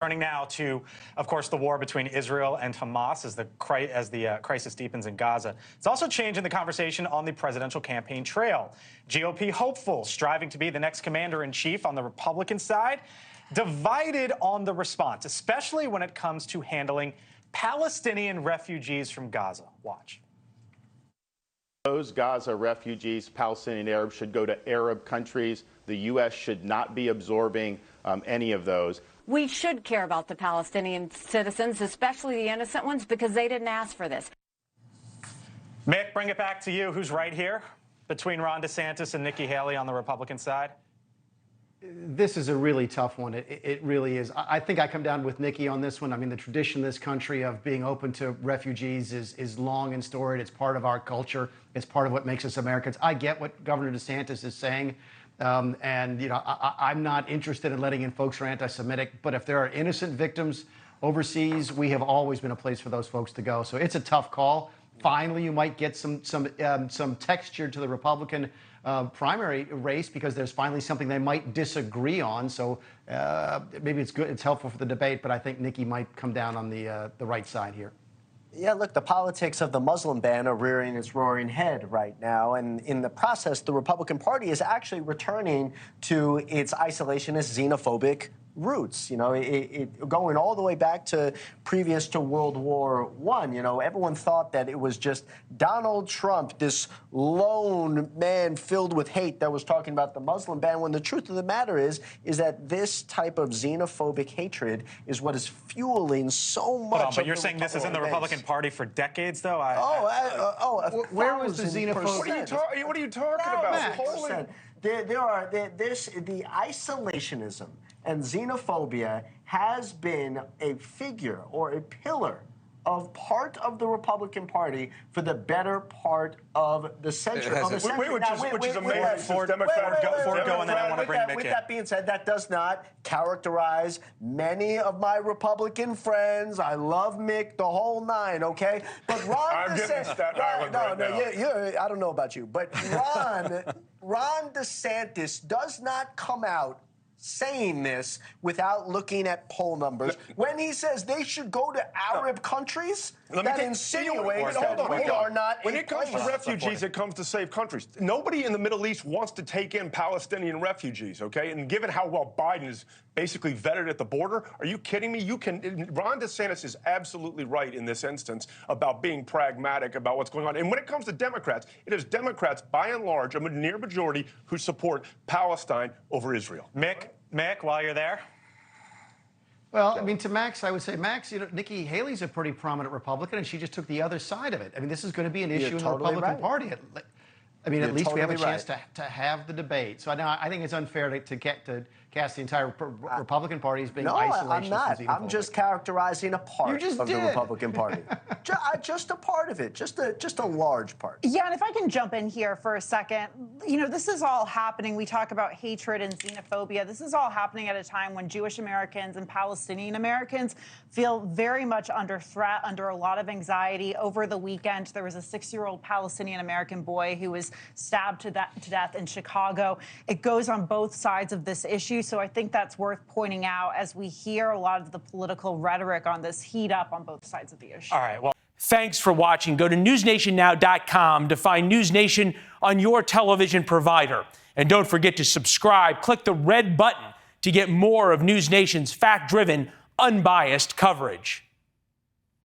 Turning now to, of course, the war between Israel and Hamas as the crisis deepens in Gaza. It's also changing the conversation on the presidential campaign trail. GOP hopeful, striving to be the next commander-in-chief on the Republican side, divided on the response, especially when it comes to handling Palestinian refugees from Gaza. Watch. Those Gaza refugees, Palestinian Arabs, should go to Arab countries. The U.S. should not be absorbing any of those. We should care about the Palestinian citizens, especially the innocent ones, because they didn't ask for this. Mick, bring it back to you. Who's right here between Ron DeSantis and Nikki Haley on the Republican side? This is a really tough one. It really is. I think I come down with Nikki on this one. I mean, the tradition in this country of being open to refugees is long and storied. It's part of our culture. It's part of what makes us Americans. I get what Governor DeSantis is saying. And, you know, I'm not interested in letting in folks who are anti-Semitic. But if there are innocent victims overseas, we have always been a place for those folks to go. So it's a tough call. Finally, you might get some texture to the Republican primary race because there's finally something they might disagree on. So maybe it's good. It's helpful for the debate. But I think Nikki might come down on the right side here. Yeah, look, the politics of the Muslim ban are rearing its roaring head right now. And in the process, the Republican Party is actually returning to its isolationist, xenophobic roots, you know, going all the way back to previous to World War I. You know, everyone thought that it was just Donald Trump, this lone man filled with hate that was talking about the Muslim ban, when the truth of the matter is that this type of xenophobic hatred is what is fueling so much. But you're saying this is in the Republican Party for decades, though? Where was the xenophobia? What are you talking about? The isolationism and xenophobia has been a figure or a pillar of part of the Republican Party for the better part of the century. Which is amazing. Ford, and then I want to bring Mick in. With that being said, that does not characterize many of my Republican friends. I love Mick, the whole nine, okay? But Ron DeSantis, I don't know about you, but Ron DeSantis does not come out saying this without looking at poll numbers. When he says they should go to Arab countries, that insinuates that we are not. When it comes to refugees, it comes to safe countries. Nobody in the Middle East wants to take in Palestinian refugees, okay? And given how well Biden is basically vetted at the border, are you kidding me? Ron DeSantis is absolutely right in this instance about being pragmatic about what's going on. And when it comes to Democrats, it is Democrats, by and large, a near majority who support Palestine over Israel. Mick, while you're there. Well, I mean, to Max, I would say, Max, you know, Nikki Haley's a pretty prominent Republican, and she just took the other side of it. I mean, this is going to be an issue in the Republican Party. I mean, at least we have a chance to have the debate. So now I think it's unfair to cast the entire Republican Party as being isolationist. No, I'm not. I'm just characterizing a part of the Republican Party. Just a part of it, just a large part. Yeah, and if I can jump in here for a second, you know, this is all happening. We talk about hatred and xenophobia. This is all happening at a time when Jewish Americans and Palestinian Americans feel very much under threat, under a lot of anxiety. Over the weekend, there was a 6-year-old Palestinian American boy who was stabbed to death in Chicago. It goes on both sides of this issue, so I think that's worth pointing out as we hear a lot of the political rhetoric on this heat up on both sides of the issue. All right, well. Thanks for watching. Go to newsnationnow.com to find NewsNation on your television provider. And don't forget to subscribe. Click the red button to get more of NewsNation's fact-driven, unbiased coverage.